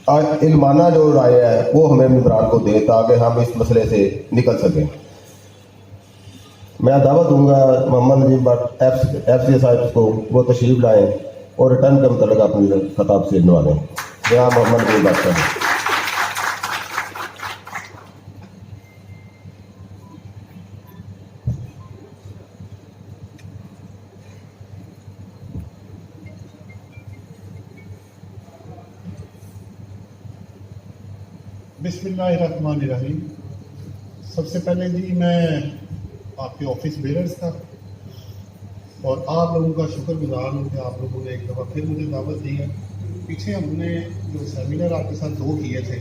इल्माना जो राय है वो हमें मेंबरान को दें ताकि हम इस मसले से निकल सकें। मैं दावा दूंगा मोहम्मद नजीब भट्ट FCA साहब को वो तशरीफ लाएँ और रिटर्न के मतलब अपने खताब से नवा दें। जनाब मोहम्मद नजीब भट्ट साहब। बिस्मिल्लाहिर्रहमानिर्रहीम। सबसे पहले जी मैं आपके ऑफिस बेरर्स का और आप लोगों का शुक्रगुजार हूँ कि आप लोगों ने एक दफ़ा फिर मुझे दावत दी है। पीछे हमने जो सेमिनार आपके साथ 2 किए थे,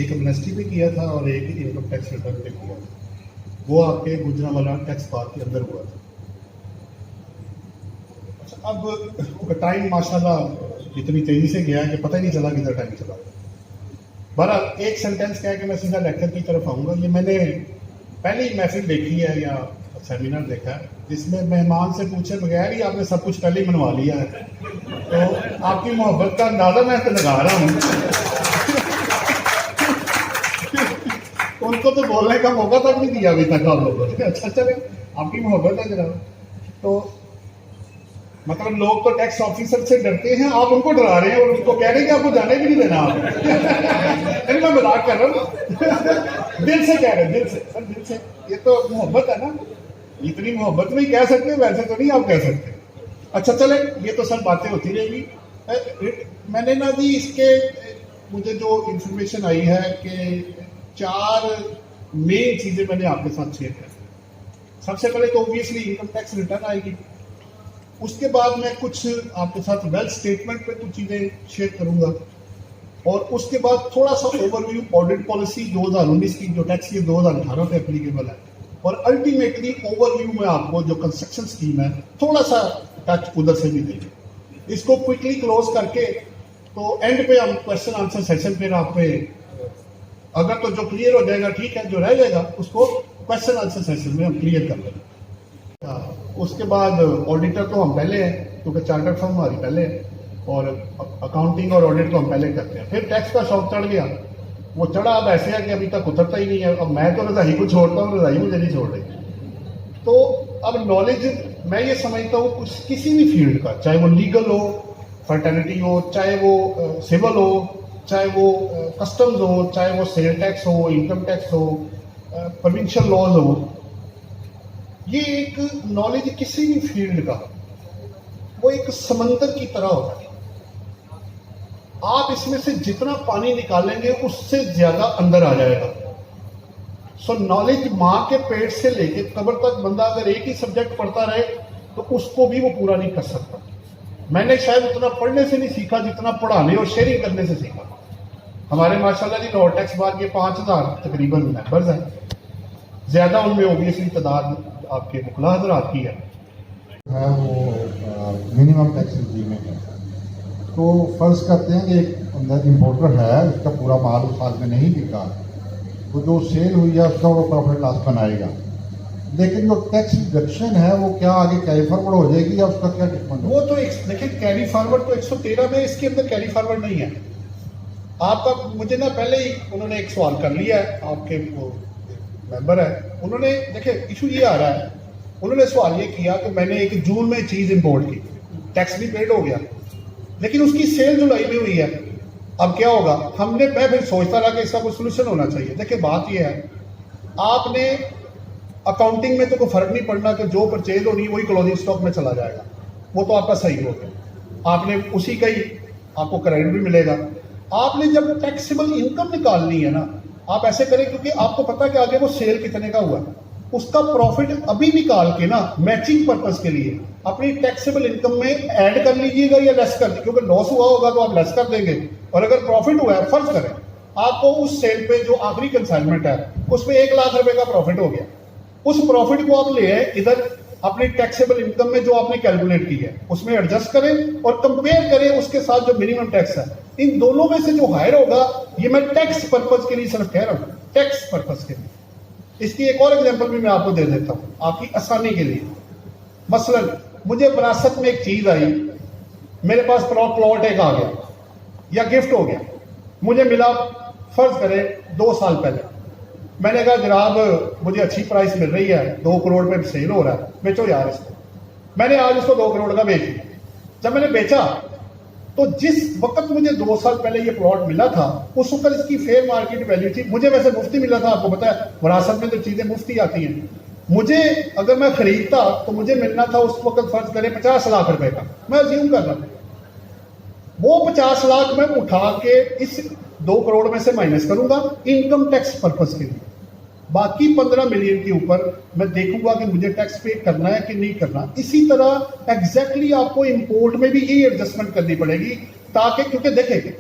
एक एमनेस्टी पे किया था और एक इनकम टैक्स रिटर्न पे किया था। वो आपके गुजरांवाला टैक्स पार्क के अंदर हुआ था। अच्छा, अब टाइम माशाल्लाह इतनी तेज़ी से गया है कि पता ही नहीं चला किधर टाइम चला गया। बहरहाल एक सेंटेंस कह के मैं सीधा लेक्चर की तरफ आऊँगा। ये मैंने पहली महफिल देखी है या सेमिनार देखा है जिसमें मेहमान से पूछे बगैर ही आपने सब कुछ पहले ही मनवा लिया है। तो आपकी मोहब्बत का अंदाज़ा मैं तो लगा रहा हूँ। उनको तो बोलने का मौका तक नहीं दिया अभी तक आप लोगों ने। अच्छा चले, आपकी मोहब्बत है जरा। तो मतलब लोग तो टैक्स ऑफिसर से डरते हैं, आप उनको डरा रहे हैं और उनको कह रहे हैं कि आपको जाने भी नहीं देना आप। मैं मजाक कर रहा हूँ, दिल से कह रहे हैं, दिल से सर, दिल से। ये तो मोहब्बत है ना, इतनी मोहब्बत में ही कह सकते हैं, वैसे तो नहीं आप कह सकते। अच्छा चले, ये तो सब बातें होती रहेगी। मैंने ना जी इसके मुझे जो इंफॉर्मेशन आई है कि 4 मेन चीजें मैंने आपके साथ शेयर कर। सबसे पहले तो ऑब्वियसली इनकम टैक्स रिटर्न आएगी। उसके बाद मैं कुछ आपके साथ वेल्थ स्टेटमेंट पे कुछ चीज़ें शेयर करूंगा और उसके बाद थोड़ा सा ओवरव्यू ऑडिट पॉलिसी 2019 की जो टैक्स ईयर 2018 पे एप्लीकेबल है और अल्टीमेटली ओवरव्यू में आपको जो कंस्ट्रक्शन स्कीम है थोड़ा सा टच उधर से भी देंगे। इसको क्विकली क्लोज करके तो एंड पे हम क्वेश्चन आंसर सेशन फिर आप पे अगर तो जो क्लियर हो जाएगा ठीक है, जो रह जाएगा उसको क्वेश्चन आंसर सेशन में हम क्लियर कर लेंगे। उसके बाद ऑडिटर तो हम पहले हैं क्योंकि चार्टर्ड फर्म हमारी पहले है और अकाउंटिंग और ऑडिट तो हम पहले करते हैं। फिर टैक्स का शौक चढ़ गया, वो चढ़ा अब ऐसे है कि अभी तक उतरता ही नहीं है। अब मैं तो रजाई को छोड़ता हूँ, रजाई मुझे नहीं छोड़ रही। तो अब नॉलेज मैं ये समझता हूँ कुछ किसी भी फील्ड का, चाहे वो लीगल हो, फर्टर्निटी हो, चाहे वो सिविल हो, चाहे वो कस्टम्स हो, चाहे वो सेल टैक्स हो, इनकम टैक्स हो, प्रोविंशियल लॉज हो, ये एक नॉलेज किसी भी फील्ड का वो एक समंदर की तरह होता है। आप इसमें से जितना पानी निकालेंगे उससे ज्यादा अंदर आ जाएगा। सो नॉलेज माँ के पेट से लेके कब्र तक बंदा अगर एक ही सब्जेक्ट पढ़ता रहे तो उसको भी वो पूरा नहीं कर सकता। मैंने शायद उतना पढ़ने से नहीं सीखा जितना पढ़ाने और शेयरिंग करने से सीखा। हमारे माशाल्लाह जी लाहौर टैक्स बार के 5000 तकरीबन मेंबर्स हैं, ज्यादा उनमें ओबियसली तादाद आपके मुखला हजरात की है वो मिनिमम टैक्स रिजीम में है। तो फर्ज करते हैं कि एक अंदर इम्पोर्टर है, उसका पूरा माल उस साल में नहीं बिका, तो जो सेल हुई है उसका वो प्रॉफिट लॉस बनाएगा। लेकिन जो टैक्स डिडक्शन है वो क्या आगे कैरी फॉरवर्ड हो जाएगी या उसका क्या डिफरेंट? वो तो देखिए कैरी फॉरवर्ड तो 113 में इसके अंदर कैरी फॉरवर्ड नहीं है। आपका मुझे ना पहले ही उन्होंने एक सवाल कर लिया है, आपके वो मेंबर है, उन्होंने देखिए इशू ये आ रहा है, उन्होंने सवाल ये किया कि मैंने एक जून में चीज इंपोर्ट की, टैक्स भी पेड हो गया, लेकिन उसकी सेल जुलाई में हुई है। अब क्या होगा? मैं फिर सोचता रहा कि इसका कोई सोल्यूशन होना चाहिए। देखिए बात यह है, आपने अकाउंटिंग में तो कोई फर्क नहीं पड़ना कि जो परचेज होनी वही क्लोजिंग स्टॉक में चला जाएगा, वो तो आपका सही हो गया, आपने उसी का ही आपको क्रेडिट भी मिलेगा। आपने जब टैक्सेबल इनकम निकालनी है ना, आप ऐसे करें क्योंकि आपको पता है कि आगे वो सेल कितने का हुआ है, उसका प्रॉफिट अभी निकाल के ना मैचिंग पर्पस के लिए अपनी टैक्सेबल इनकम में ऐड कर लीजिएगा या लेस कर लीजिए, क्योंकि लॉस हुआ होगा तो आप लेस कर देंगे और अगर प्रॉफिट हुआ है, फर्ज करें आपको उस सेल पे जो आखिरी कंसाइनमेंट है उसमें 1 लाख रुपए का प्रॉफिट हो गया, उस प्रॉफिट को आप ले आए इधर अपनी टैक्सेबल इनकम में जो आपने कैलकुलेट की है उसमें एडजस्ट करें और कंपेयर करें उसके साथ जो मिनिमम टैक्स है। इन दोनों में से जो हायर होगा, ये मैं टैक्स पर्पज के लिए सिर्फ कह रहा हूँ, टैक्स पर्पज के लिए। इसकी एक और एग्जांपल भी मैं आपको दे देता हूँ आपकी आसानी के लिए। मसलन मुझे विरासत में एक चीज आई, मेरे पास प्लॉट एक आ गया या गिफ्ट हो गया, मुझे मिला, फर्ज करें 2 साल पहले, मैंने कहा जनाब मुझे अच्छी प्राइस मिल रही है, 2 करोड़ पे सेल हो रहा है, बेचो यार इसको। मैंने आज इसको 2 करोड़ का बेच दिया। जब मैंने बेचा तो जिस वक्त मुझे 2 साल पहले ये प्लॉट मिला था, उस वक्त इसकी फेयर मार्केट वैल्यू थी, मुझे वैसे मुफ्ती मिला था, आपको पता है विरासत में तो चीजें मुफ्ती आती हैं। मुझे अगर मैं खरीदता तो मुझे मिलना था उस वक्त फर्ज करें 50 लाख रुपए का, मैं अज्यूम कर रहा था। वो 50 लाख मैं उठा के इस 2 करोड़ में से माइनस करूंगा इनकम टैक्स पर्पस के लिए, बाकी 15 मिलियन के ऊपर मैं देखूंगा कि मुझे टैक्स पे करना है कि नहीं करना। इसी तरह एग्जैक्टली आपको इंपोर्ट में भी यही एडजस्टमेंट करनी पड़ेगी, ताकि क्योंकि देखें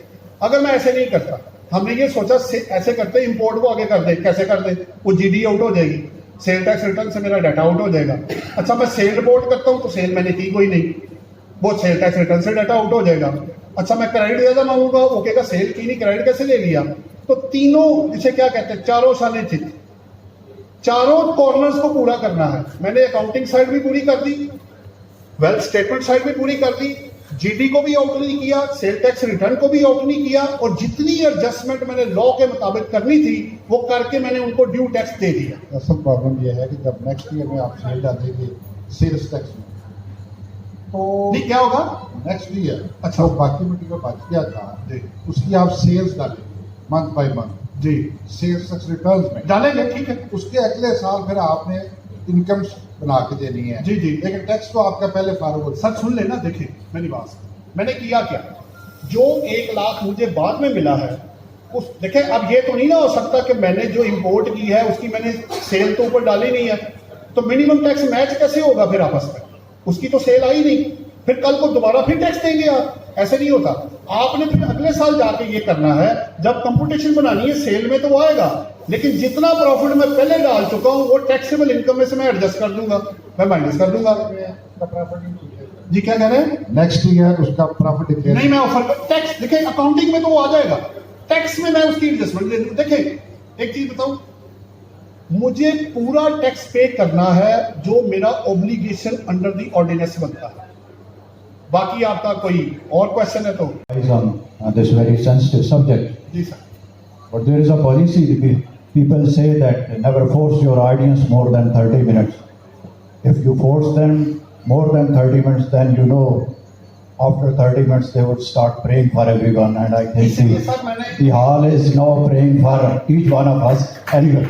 अगर मैं ऐसे नहीं करता, हमने ये सोचा ऐसे करते इंपोर्ट को आगे कर दे, कैसे कर दे, वो जीडी आउट हो जाएगी, सेल टैक्स रिटर्न से मेरा डाटा आउट हो जाएगा। अच्छा मैं सेल रिपोर्ट करता हूं तो सेल मैंने की कोई नहीं, वो सेल टैक्स रिटर्न से डाटा आउट हो जाएगा। अच्छा मैं क्रेडिट ज्यादा मांगूंगा, वो कहेगा सेल की नहीं, क्रेडिट कैसे ले लिया। तो तीनों जिसे क्या कहते हैं, चारों शाने चित, चारों कॉर्नर्स को पूरा करना है। मैंने अकाउंटिंग साइड भी पूरी कर दी, वेल्थ स्टेटमेंट साइड भी पूरी कर दी, जीडी को भी आउट नहीं किया, सेल टैक्स रिटर्न को भी आउट नहीं किया, और जितनी एडजस्टमेंट मैंने लॉ के मुताबिक करनी थी वो करके मैंने उनको ड्यू टैक्स दे दिया। असल प्रॉब्लम यह है कि जब नेक्स्ट ईयर में आप सेल डालेंगे सेल्स टैक्स में, तो नहीं क्या होगा नेक्स्ट ईयर अच्छा। जो बाकी मटीरियल बच गया था उसकी आप सेल्स डालेंगे मंथ बाय मंथ जी, सेल्स टैक्स रिटर्न में डालेंगे, ठीक है उसके अगले साल फिर आपने इनकम बना के देनी है। जी जी, लेकिन टैक्स तो आपका पहले फारो हो। सर सुन लेना, देखिए मेरी बात, मैंने किया क्या, जो 1 लाख मुझे बाद में मिला है उस देखें, अब ये तो नहीं ना हो सकता कि मैंने जो इंपोर्ट की है उसकी मैंने सेल तो ऊपर डाली नहीं है, तो मिनिमम टैक्स मैच कैसे होगा फिर आपस में, उसकी तो सेल आई नहीं, फिर कल को दोबारा फिर टैक्स देंगे आप, ऐसे नहीं होता। आपने फिर अगले साल जाके ये करना है, जब कंपटीशन बनानी है सेल में तो वो आएगा, लेकिन जितना प्रॉफिट मैं पहले डाल चुका हूं वो टैक्सेबल इनकम में से मैं एडजस्ट कर दूंगा, मैं माइनस कर दूंगा। जी क्या कह रहे हैं, नेक्स्ट ईयर उसका प्रॉफिट डिक्लेयर नहीं मैं ऑफर टैक्स, देखिए अकाउंटिंग में तो वो आ जाएगा, टैक्स में मैं उसकी एडजस्टमेंट दे दूंगा। देखिए एक चीज बताऊं, मुझे पूरा टैक्स पे करना है जो मेरा ऑब्लिगेशन अंडर द ऑर्डिनेंस बनता है। बाकी आपका कोई और क्वेश्चन है तो on this very sensitive subject. जी sir. But there is a policy, people say that never force your audience more than 30 minutes. If you force them more than 30 minutes, then you know after 30 minutes they would start praying for everyone, and I think इसलिए sir मैंने the hall is now praying for each one of us. Anyway,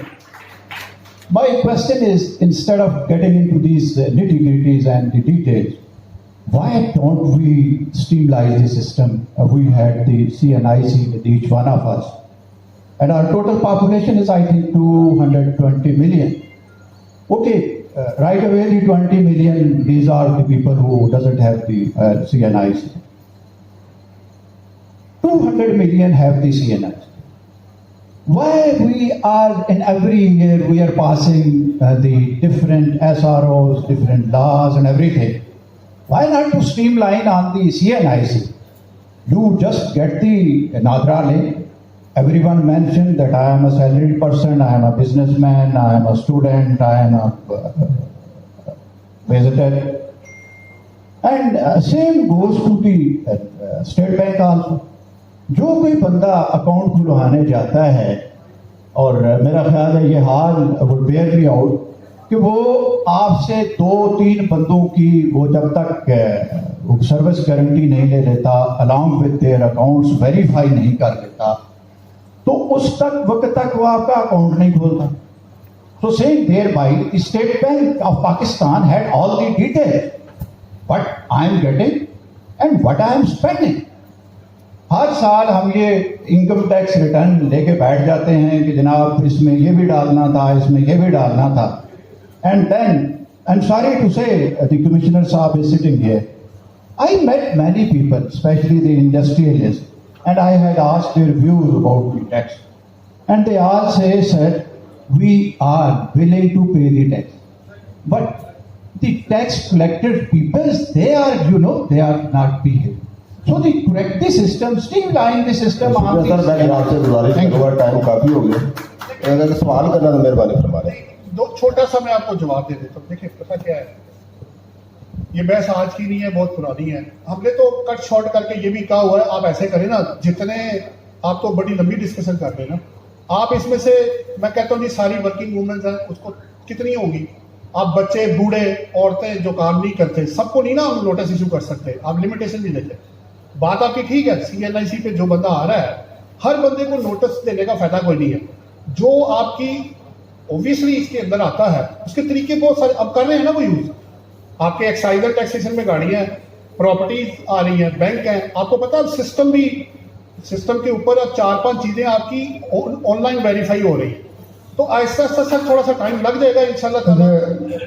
my question is, instead of getting into these nitty-gritties and the details, why don't we streamline the system? We had the CNIC with each one of us. And our total population is, I think, 220 million. Okay, right away the 20 million, these are the people who doesn't have the CNIC. 200 million have the CNIC. Why we are, in every year, we are passing the different SROs, different laws and everything. Why not to streamline on the CNIC? You just get the Nadra link. Everyone mentioned that I am a salaried person, I am a businessman, I am a student, I am a visitor. And same goes to the State Bank also. जो कोई बंदा account खुलवाने जाता है, और मेरा ख्याल है ये हाल would bear me out, कि वो आपसे 2-3 बंदों की वो जब तक सर्विस गारंटी नहीं ले लेता, along with their accounts verify नहीं कर लेता, तो उस वक्त तक वो आपका अकाउंट नहीं खोलता। So saying thereby, the State Bank of Pakistan had all the details, what I am getting and what I am spending. हर साल हम ये इनकम टैक्स रिटर्न लेके बैठ जाते हैं कि जनाब इसमें ये भी डालना था, इसमें ये भी डालना था, and then I'm sorry to say the Commissioner Saab is sitting here. I met many people, especially the industrialists, and I had asked their views about the tax, and they all said we are willing to pay the tax, but the tax collected people, they are not behaving. So the correct the system, streamline the system. Sir मैं आपसे गुजारिश करूँगा, time काफी हो गया, अगर सवाल करना तो मेहरबानी फरमा लें। दो छोटा सा मैं आपको जवाब दे देता हूँ। देखिए पता क्या है, ये बहस आज की नहीं है, बहुत पुरानी है। हमने तो कट शॉर्ट करके ये भी कहा हुआ है, आप ऐसे करें ना, जितने आप तो बड़ी लंबी डिस्कशन कर रहे हैं ना। आप इसमें से मैं कहता हूँ जी सारी वर्किंग वूमेन्स हैं, उसको कितनी होंगी? आप बच्चे, बूढ़े, औरतें जो काम नहीं करते, सबको नहीं ना हम नोटिस इशू कर सकते। आप लिमिटेशन भी देते। बात आपकी ठीक है, CNIC पे जो बंदा आ रहा है, हर बंदे को नोटिस देने का फायदा कोई नहीं है। जो आपकी ऑब्वियसली इसके अंदर आता है, उसके तरीके बहुत सारे अब कर रहे हैं ना वो यूज। आपके एक्साइज और टैक्सेशन में गाड़ियां हैं, प्रॉपर्टीज आ रही हैं, बैंक है। आपको पता है सिस्टम भी, सिस्टम के ऊपर अब 4-5 चीजें आपकी ऑनलाइन वेरीफाई हो रही है। तो आहिस्ता आहिस्ता सर थोड़ा सा टाइम लग जाएगा, इंशाल्लाह ताला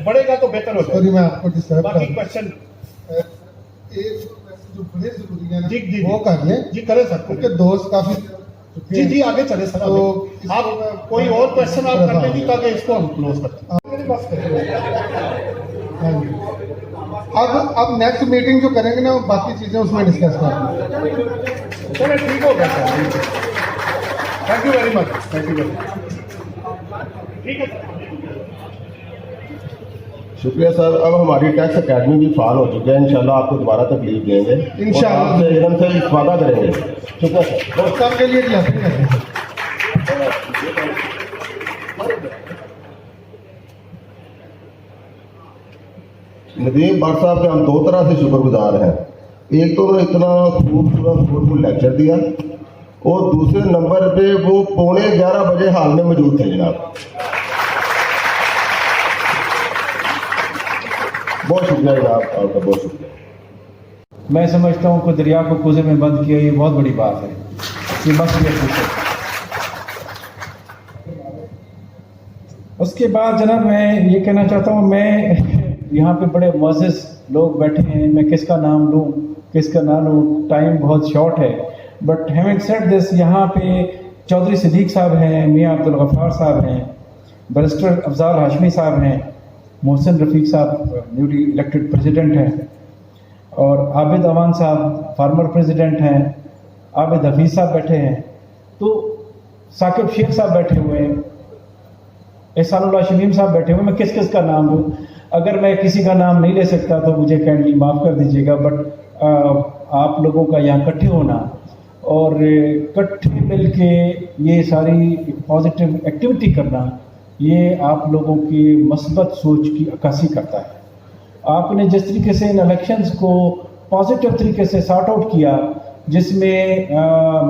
बढ़ेगा तो बेहतर हो सॉरी जाएगा। मैं आपको डिस्टर्ब बाकी कर क्वेश्चन एक जो बड़े जरूरी है ना, जी जी वो कर लें जी करें सर, क्योंकि दोस्त काफी जी जी आगे चले सर। तो आगे। आप कोई और क्वेश्चन आप कर लेंगे ताकि इसको हम क्लोज करते बस हाँ जी। अब नेक्स्ट मीटिंग जो करेंगे ना, बाकी चीजें उसमें डिस्कस करेंगे। चलो ठीक हो गया sir, thank you very much, thank you very much. ठीक है सर। शुक्रिया सर। अब हमारी टैक्स अकेडमी भी फाल हो चुकी है, इंशाल्लाह आपको दोबारा तकलीफ देंगे, इंशाल्लाह। और आपसे इल्म से इस्तेफादा करेंगे। शुक्रिया सर। दोस्तों के लिए क्लासिंग करेंगे। नदीम भट्ट साहब के हम 2 तरह से शुक्रगुजार हैं। एक तो उन्होंने इतना खूबसूरत फुल लेक्चर दिया, और दूसरे नंबर पे वो 11:15 बजे हाल में मौजूद थे जनाब। बहुत शुक्रिया जनाब, आपका बहुत शुक्रिया। मैं समझता हूँ कि दरिया को कुएं में बंद किया, ये बहुत बड़ी बात है। ये मस्ट बी अप्रिशिएटेड। उसके बाद जनाब मैं ये कहना चाहता हूँ, मैं यहाँ पे बड़े मुअज़्ज़ज़ लोग बैठे हैं, मैं किसका नाम लूँ किसका ना लूँ, टाइम बहुत शॉर्ट है। बट हैविंग सेड दिस, यहाँ पे चौधरी सिद्दीक साहब हैं, मियाँ अब्दुल गफ्फार साहब हैं, बैरिस्टर अफजाल हाशमी साहब हैं, मोहसिन रफ़ीक साहब न्यूली इलेक्टेड प्रेसिडेंट हैं, और आबिद अवान साहब फार्मर प्रेसिडेंट हैं, आबिद हफीज़ साहब बैठे हैं, तो साकिब शेख साहब बैठे हुए हैं, एहसानुल्लाह शमीम साहब बैठे हुए हैं। मैं किस किस का नाम लूँ? अगर मैं किसी का नाम नहीं ले सकता तो मुझे काइंडली माफ़ कर दीजिएगा। बट आप लोगों का यहाँ इकट्ठे होना और इकट्ठे मिल के ये सारी पॉजिटिव एक्टिविटी करना, ये आप लोगों की मस्बत सोच की अक्कासी करता है। आपने जिस तरीके से इन इलेक्शंस को पॉजिटिव तरीके से सॉर्ट आउट किया, जिसमें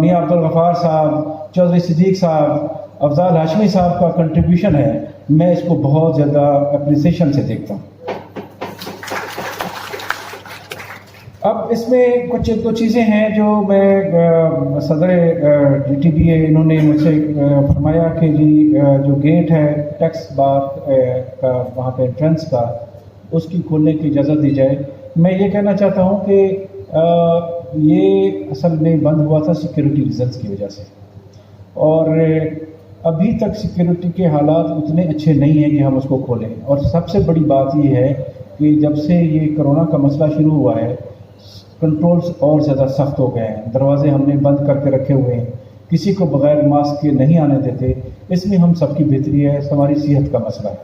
मियाँ अब्दुल गफ्फार साहब, चौधरी सिद्दीक साहब, अफजाल हाशमी साहब का कंट्रीब्यूशन है, मैं इसको बहुत ज़्यादा अप्रिसिएशन से देखता हूँ। अब इसमें कुछ 2 चीज़ें हैं जो मैं सदर GTBA इन्होंने मुझसे फरमाया कि जी जो गेट है टैक्स बार का वहाँ पे एंट्रेंस का, उसकी खोलने की इजाज़त दी जाए। मैं ये कहना चाहता हूँ कि ये असल में बंद हुआ था सिक्योरिटी रीजंस की वजह से, और अभी तक सिक्योरिटी के हालात उतने अच्छे नहीं हैं कि हम उसको खोलें। और सबसे बड़ी बात ये है कि जब से ये कोरोना का मसला शुरू हुआ है, कंट्रोल्स और ज़्यादा सख्त हो गए हैं, दरवाजे हमने बंद करके रखे हुए हैं, किसी को बगैर मास्क के नहीं आने देते। इसमें हम सबकी बेहतरी है, हमारी सेहत का मसला है,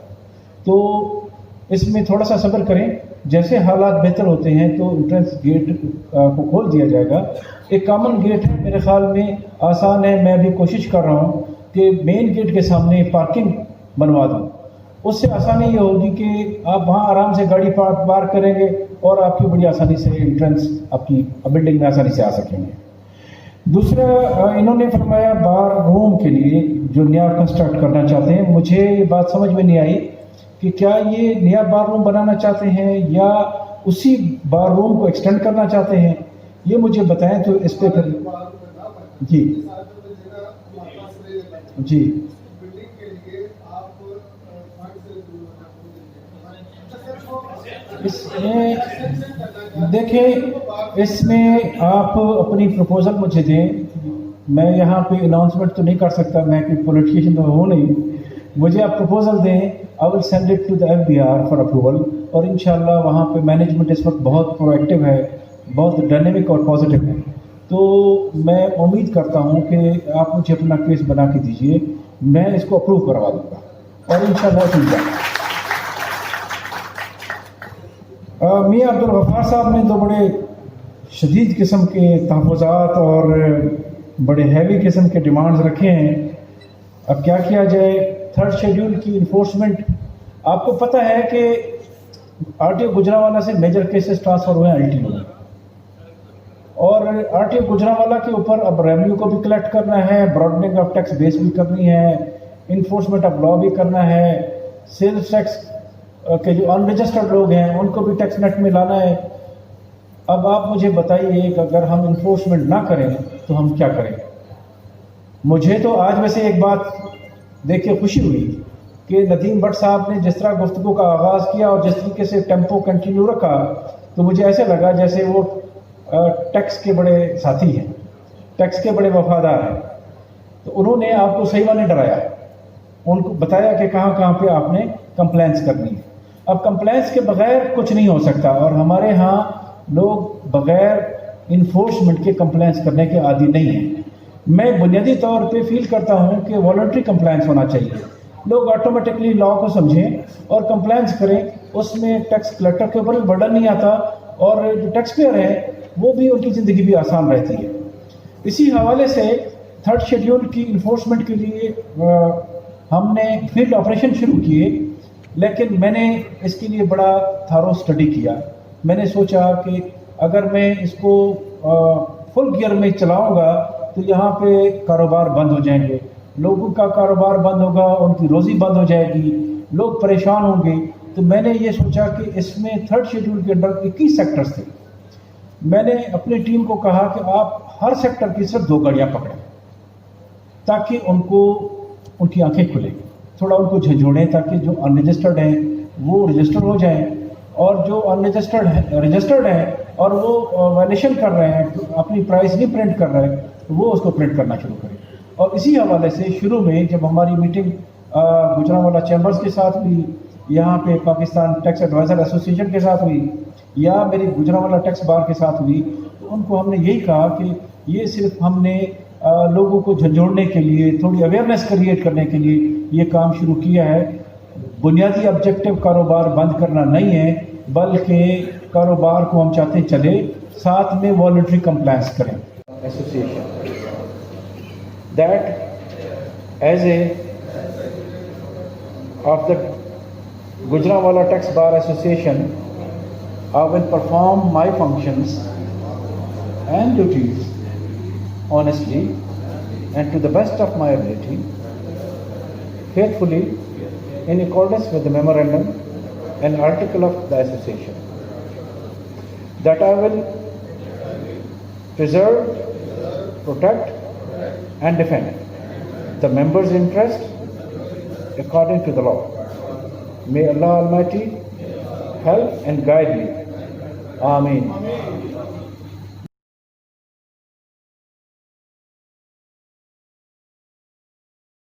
तो इसमें थोड़ा सा सब्र करें। जैसे हालात बेहतर होते हैं तो एंट्रेंस गेट को खोल दिया जाएगा। एक कॉमन गेट है, मेरे ख्याल में आसान है। मैं भी कोशिश कर रहा हूँ कि मेन गेट के सामने पार्किंग बनवा दूँ। उससे आसानी ये होगी कि आप वहाँ आराम से गाड़ी पार्क करेंगे और आपकी बड़ी आसानी से एंट्रेंस आपकी बिल्डिंग में आसानी से आ सकेंगे। दूसरा, इन्होंने फरमाया बार रूम के लिए जो नया कंस्ट्रक्ट करना चाहते हैं, मुझे ये बात समझ में नहीं आई कि क्या ये नया बार रूम बनाना चाहते हैं या उसी बार रूम को एक्सटेंड करना चाहते हैं, ये मुझे बताएं तो इस पे फिर जी जी इसमें देखें, इसमें आप अपनी प्रपोजल मुझे दें। मैं यहाँ पे अनाउंसमेंट तो नहीं कर सकता, मैं कोई पॉलिटिशियन तो हूँ नहीं। मुझे आप प्रपोजल दें, I will send it to the FBR for approval, और इंशाल्लाह वहाँ पे मैनेजमेंट इस वक्त बहुत प्रोएक्टिव है, बहुत डायनेमिक और पॉजिटिव है। तो मैं उम्मीद करता हूँ कि आप मुझे अपना केस बना के दीजिए, मैं इसको अप्रूव करवा दूँगा और इंशाल्लाह ठीक है। मियाँ अब्दुल गफ्फार साहब ने तो बड़े शदीद किस्म के तहफ़्फ़ुज़ात और बड़े हैवी किस्म के डिमांड्स रखे हैं। अब क्या किया जाए, थर्ड शेड्यूल की इन्फोर्समेंट, आपको पता है कि आरटीओ गुजरांवाला से मेजर केसेस ट्रांसफर हुए हैं एलटीओ में, और आरटीओ गुजरांवाला के ऊपर अब रेवेन्यू को भी कलेक्ट करना है, ब्रॉडनिंग ऑफ टैक्स बेस भी करनी है, इन्फोर्समेंट ऑफ लॉ भी करना है, सेल्स टैक्स के जो अनरजिस्टर्ड लोग हैं उनको भी टैक्स नेट में लाना है। अब आप मुझे बताइए कि अगर हम इन्फोर्समेंट ना करें तो हम क्या करें। मुझे तो आज वैसे एक बात देख के खुशी हुई कि नदीम भट्ट साहब ने जिस तरह गुफ्तगू का आगाज़ किया और जिस तरीके से टेम्पो कंटिन्यू रखा, तो मुझे ऐसे लगा जैसे वो टैक्स के बड़े साथी हैं, टैक्स के बड़े वफादार हैं। तो उन्होंने आपको सही माने डराया, उनको बताया कि कहाँ कहाँ पे आपने कंप्लेंट्स करनी है। अब कंप्लेंट्स के बगैर कुछ नहीं हो सकता, और हमारे यहाँ लोग बगैर इन्फोर्समेंट के कंप्लेंट्स करने के आदी नहीं हैं। मैं बुनियादी तौर पे फील करता हूँ कि वॉलंटरी कंप्लेंट्स होना चाहिए, लोग ऑटोमेटिकली लॉ को समझें और कंप्लेंट्स करें, उसमें टैक्स कलेक्टर के ऊपर भी बर्डन नहीं आता और जो टैक्स पेयर हैं वो भी, उनकी ज़िंदगी भी आसान रहती है। इसी हवाले से थर्ड शेड्यूल की इन्फोर्समेंट के लिए हमने फील्ड ऑपरेशन शुरू किए, लेकिन मैंने इसके लिए बड़ा थारो स्टडी किया। मैंने सोचा कि अगर मैं इसको फुल गियर में चलाऊंगा तो यहाँ पे कारोबार बंद हो जाएंगे, लोगों का कारोबार बंद होगा, उनकी रोज़ी बंद हो जाएगी, लोग परेशान होंगे। तो मैंने ये सोचा कि इसमें थर्ड शेड्यूल के अंदर 21 सेक्टर्स थे। मैंने अपनी टीम को कहा कि आप हर सेक्टर की सिर्फ 2 गाड़ियाँ पकड़ें, ताकि उनको उनकी आंखें खुलें, थोड़ा उनको झंझोड़ें, ताकि जो अनरजिस्टर्ड हैं वो रजिस्टर हो जाएं, और जो अनरजिस्टर्ड है रजिस्टर्ड हैं और वो वायलेशन कर रहे हैं, अपनी प्राइस नहीं प्रिंट कर रहे हैं, तो वो उसको प्रिंट करना शुरू करें। और इसी हवाले से शुरू में जब हमारी मीटिंग गुजरांवाला चैम्बर्स के साथ हुई, यहाँ पे पाकिस्तान टैक्स एडवाइज़र एसोसिएशन के साथ हुई, या मेरी गुजरांवाला टैक्स बार के साथ हुई, तो उनको हमने यही कहा कि ये सिर्फ हमने लोगों को झंझोड़ने के लिए, थोड़ी अवेयरनेस क्रिएट करने के लिए ये काम शुरू किया है। बुनियादी ऑब्जेक्टिव कारोबार बंद करना नहीं है, बल्कि कारोबार को हम चाहते चले, साथ में वॉलंटरी कंप्लायंस करें। Association that as a of the Gujranwala Tax Bar Association, I will perform my functions and duties honestly and to the best of my ability, faithfully, in accordance with the memorandum and article of the association, that I will preserve, protect and defend the members' interest according to the law. May Allah Almighty help and guide me. Ameen.